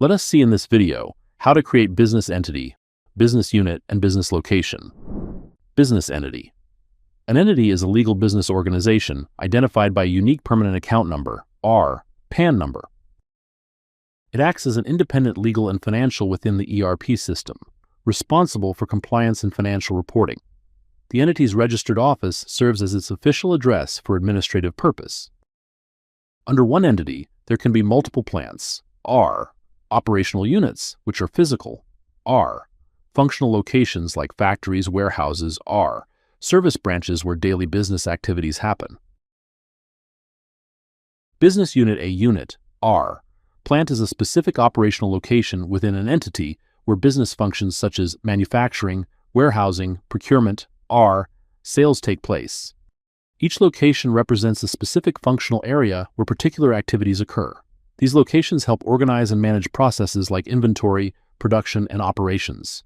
Let us see in this video how to create business entity, business unit, and business location. Business entity. An entity is a legal business organization identified by a unique permanent account number, or PAN number. It acts as an independent legal and financial within the ERP system, responsible for compliance and financial reporting. The entity's registered office serves as its official address for administrative purpose. Under one entity, there can be multiple plants, or operational units, which are physical, or functional locations like factories, warehouses, or service branches where daily business activities happen. Business unit. A unit, or plant, is a specific operational location within an entity where business functions such as manufacturing, warehousing, procurement, or sales take place. Each location represents a specific functional area where particular activities occur. These locations help organize and manage processes like inventory, production, and operations.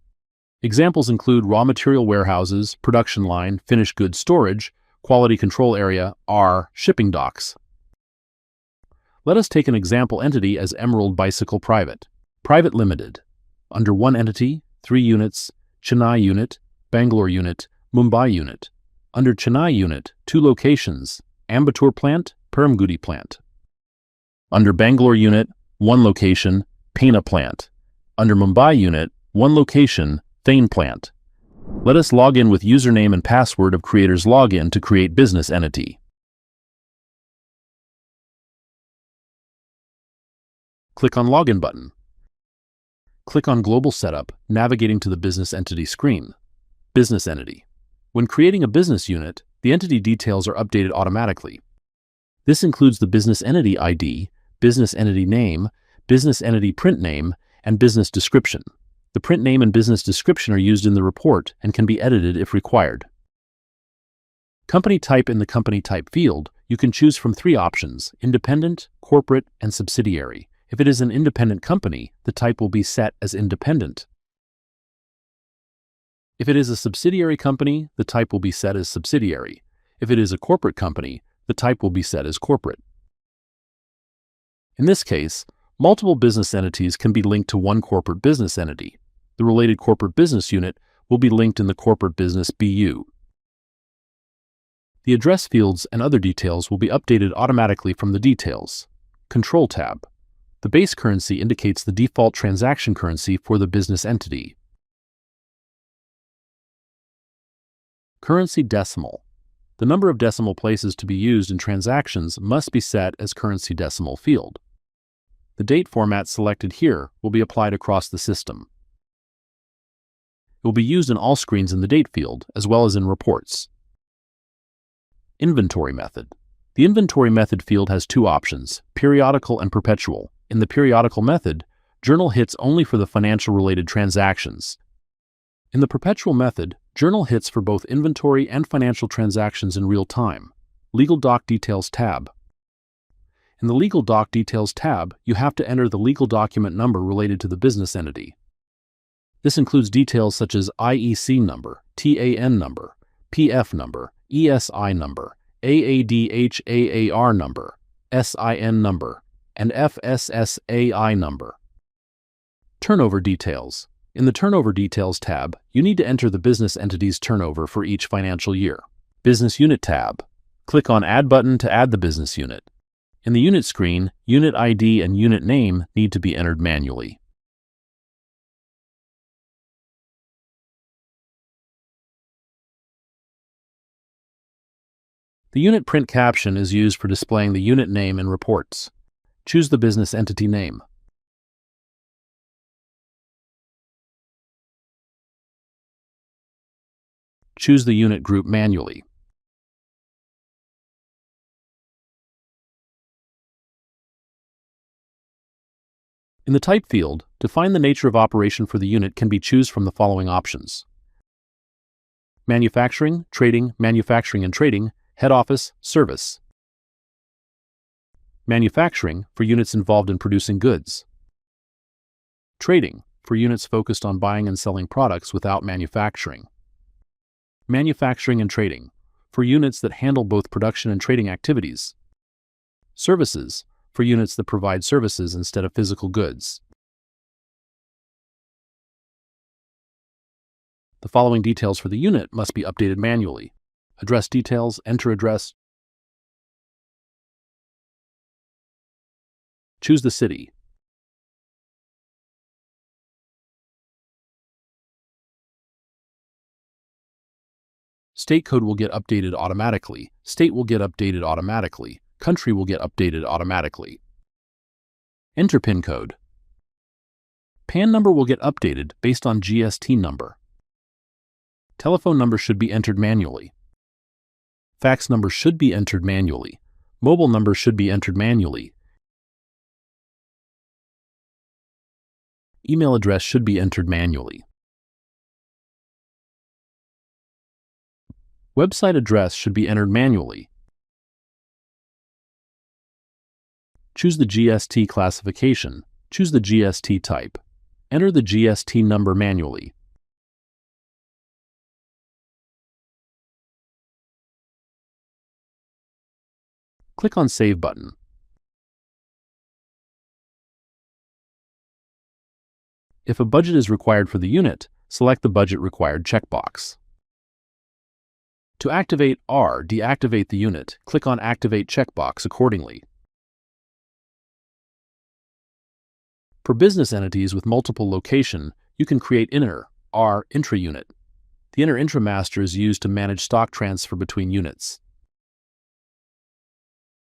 Examples include raw material warehouses, production line, finished goods storage, quality control area, or shipping docks. Let us take an example entity as Emerald Bicycle Private Limited. Under one entity, 3 units, Chennai unit, Bangalore unit, Mumbai unit. Under Chennai unit, 2 locations, Ambattur plant, Perumgudi plant. Under Bangalore unit, 1 location, Pena plant. Under Mumbai unit, 1 location, Thane plant. Let us log in with username and password of creator's login to create business entity. Click on Login button. Click on Global Setup, navigating to the Business Entity screen. Business Entity. When creating a business unit, the entity details are updated automatically. This includes the Business Entity ID, Business Entity Name, Business Entity Print Name, and Business Description. The print name and business description are used in the report and can be edited if required. Company type. In the Company Type field, you can choose from 3 options: independent, corporate, and subsidiary. If it is an independent company, the type will be set as independent. If it is a subsidiary company, the type will be set as subsidiary. If it is a corporate company, the type will be set as corporate. In this case, multiple business entities can be linked to one corporate business entity. The related corporate business unit will be linked in the corporate business BU. The address fields and other details will be updated automatically from the Details Control tab. The base currency indicates the default transaction currency for the business entity. Currency decimal. The number of decimal places to be used in transactions must be set as currency decimal field. The date format selected here will be applied across the system. It will be used in all screens in the date field, as well as in reports. Inventory method. The inventory method field has 2 options, periodical and perpetual. In the periodical method, journal hits only for the financial-related transactions. In the perpetual method, journal hits for both inventory and financial transactions in real time. Legal Doc Details tab. In the Legal Doc Details tab, you have to enter the legal document number related to the business entity. This includes details such as IEC number, TAN number, PF number, ESI number, AADHAAR number, SIN number, and FSSAI number. Turnover details. In the Turnover Details tab, you need to enter the business entity's turnover for each financial year. Business Unit tab. Click on Add button to add the business unit. In the unit screen, unit ID and unit name need to be entered manually. The unit print caption is used for displaying the unit name in reports. Choose the business entity name. Choose the unit group manually. In the Type field, define the nature of operation for the unit can be choose from the following options: manufacturing, manufacturing and trading, head office, service. Manufacturing, for units involved in producing goods. Trading, for units focused on buying and selling products without manufacturing. Manufacturing and trading, for units that handle both production and trading activities. Services, for units that provide services instead of physical goods. The following details for the unit must be updated manually. Address details, enter address. Choose the city. State code will get updated automatically. State will get updated automatically. Country will get updated automatically. Enter PIN code. PAN number will get updated based on GST number. Telephone number should be entered manually. Fax number should be entered manually. Mobile number should be entered manually. Email address should be entered manually. Website address should be entered manually. Choose the GST classification. Choose the GST type. Enter the GST number manually. Click on Save button. If a budget is required for the unit, select the Budget Required checkbox. To activate or deactivate the unit, click on Activate checkbox accordingly. For business entities with multiple location, you can create inter or intra-unit. The inter-intra master is used to manage stock transfer between units.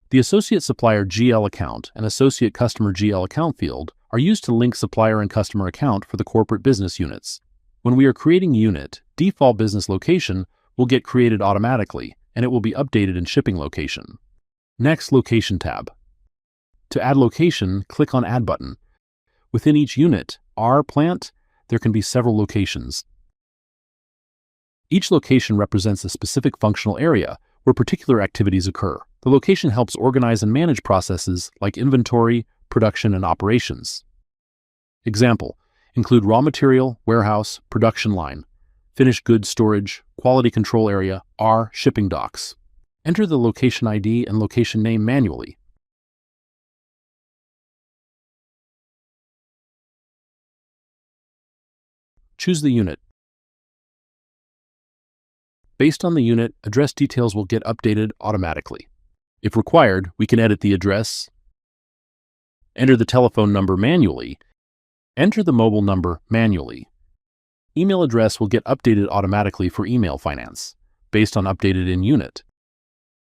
The Associate Supplier GL account and Associate Customer GL account field are used to link supplier and customer account for the corporate business units. When we are creating a unit, default business location will get created automatically, and it will be updated in shipping location. Next, Location tab. To add location, click on Add button. Within each unit, or plant, there can be several locations. Each location represents a specific functional area where particular activities occur. The location helps organize and manage processes like inventory, production, and operations. Example: include raw material, warehouse, production line, finished goods storage, quality control area, or shipping docks. Enter the location ID and location name manually. Choose the unit. Based on the unit, address details will get updated automatically. If required, we can edit the address, enter the telephone number manually, enter the mobile number manually. Email address will get updated automatically for email finance, based on updated in unit.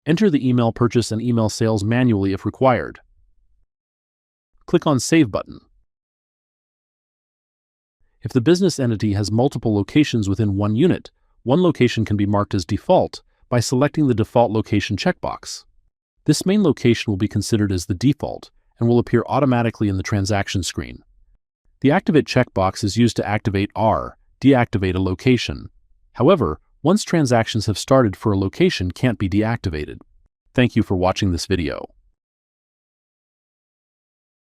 Enter the email purchase and email sales manually if required. Click on Save button. If the business entity has multiple locations within one unit, one location can be marked as default by selecting the Default Location checkbox. This main location will be considered as the default and will appear automatically in the transaction screen. The Activate checkbox is used to activate or deactivate a location. However, once transactions have started for a location can't be deactivated. Thank you for watching this video.